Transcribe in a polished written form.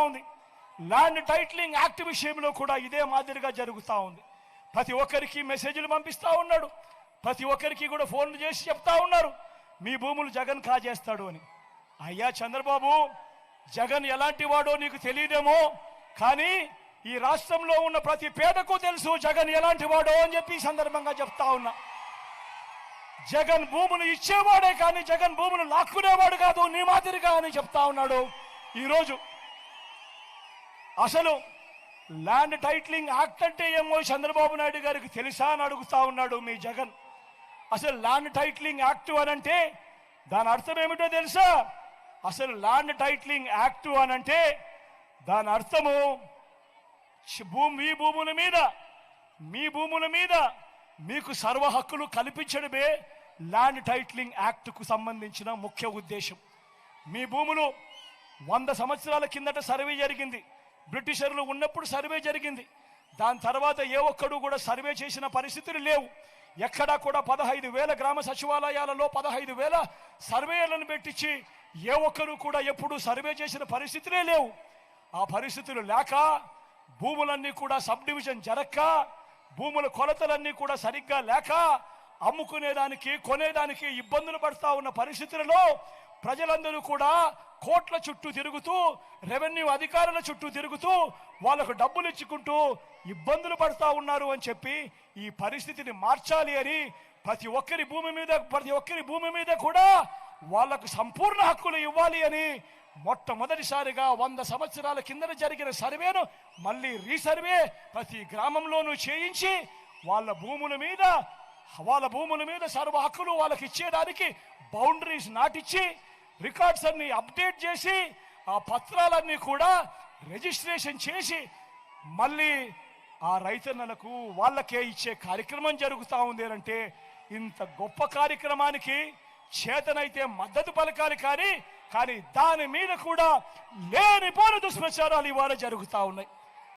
ఉంది. Land titling act విషయంలో కూడా ఇదే మాదిరిగా జరుగుతూ ఉంది. ప్రతి ఒక్కరికి మెసేజ్లు పంపిస్తూ ఉన్నాడు, ప్రతి ఒక్కరికి కూడా ఫోన్లు చేసి చెప్తా ఉన్నారు మీ భూములు జగన్ కాజేస్తాడు అని. అయ్యా చంద్రబాబు, జగన్ ఎలాంటి వాడో నీకు తెలియదేమో, కానీ ఈ రాష్ట్రంలో ఉన్న ప్రతి పేదకు తెలుసు జగన్ ఎలాంటి వాడో అని చెప్పి ఈ సందర్భంగా చెప్తా ఉన్నా. జగన్ భూములు ఇచ్చేవాడే కానీ జగన్ భూములు లాక్కునేవాడు కాదు నీ మాదిరిగా అని చెప్తా ఉన్నాడు. ఈరోజు అసలు ల్యాండ్ టైటిలింగ్ యాక్ట్ అంటే ఏమో చంద్రబాబు నాయుడు గారికి తెలుసా అని అడుగుతా ఉన్నాడు మీ జగన్. అసలు ల్యాండ్ టైటిలింగ్ యాక్ట్ అనంటే దాని అర్థం ఏమిటో తెలుసా? అసలు ల్యాండ్ టైటిలింగ్ యాక్ట్ అనంటే దాని అర్థము మీ భూముల మీద మీకు సర్వ హక్కులు కల్పించడమే ల్యాండ్ టైటిలింగ్ యాక్ట్కు సంబంధించిన ముఖ్య ఉద్దేశం. మీ భూములు 100 సంవత్సరాల కిందట సర్వే జరిగింది, బ్రిటిషర్లు ఉన్నప్పుడు సర్వే జరిగింది. దాని తర్వాత ఏ ఒక్కడు కూడా సర్వే చేసిన పరిస్థితులు లేవు. ఎక్కడా కూడా 15,000 గ్రామ సచివాలయాలలో 15,000 సర్వేలను పెట్టించి ఏ ఒక్కరు కూడా ఎప్పుడు సర్వే చేసిన పరిస్థితులే లేవు. ఆ పరిస్థితులు లేక భూములన్నీ కూడా సబ్ డివిజన్ జరక్క, భూముల కొలతలన్నీ కూడా సరిగ్గా లేక అమ్ముకునేదానికి కొనేదానికి ఇబ్బందులు పడుతూ ఉన్న పరిస్థితులలో ప్రజలందరూ కూడా కోట్ల చుట్టూ తిరుగుతూ, రెవెన్యూ అధికారుల చుట్టూ తిరుగుతూ వాళ్ళకు డబ్బులు ఇచ్చుకుంటూ ఇబ్బందులు పడుతూ ఉన్నారు అని చెప్పి ఈ పరిస్థితిని మార్చాలి అని ప్రతి ఒక్కరి భూమి మీద కూడా వాళ్లకు సంపూర్ణ హక్కులు ఇవ్వాలి అని మొట్టమొదటిసారిగా 100 సంవత్సరాల కిందట జరిగిన సర్వేను మళ్ళీ రీసర్వే ప్రతి గ్రామంలోనూ చేయించి వాళ్ళ భూముల మీద సర్వ హక్కులు వాళ్ళకి ఇచ్చేదానికి బౌండరీస్ నాటిచ్చి రికార్డ్స్ అన్ని అప్డేట్ చేసి ఆ పత్రాలన్నీ కూడా రిజిస్ట్రేషన్ చేసి మళ్ళీ ఆ రైతన్నలకు వాళ్ళకే ఇచ్చే కార్యక్రమం జరుగుతూ ఉంది అంటే ఇంత గొప్ప కార్యక్రమానికి చేతనైతే మద్దతు పలకాలి, కానీ దాని మీద కూడా లేనిపోని దుష్ప్రచారాలు ఇవాళ జరుగుతూ ఉన్నాయి.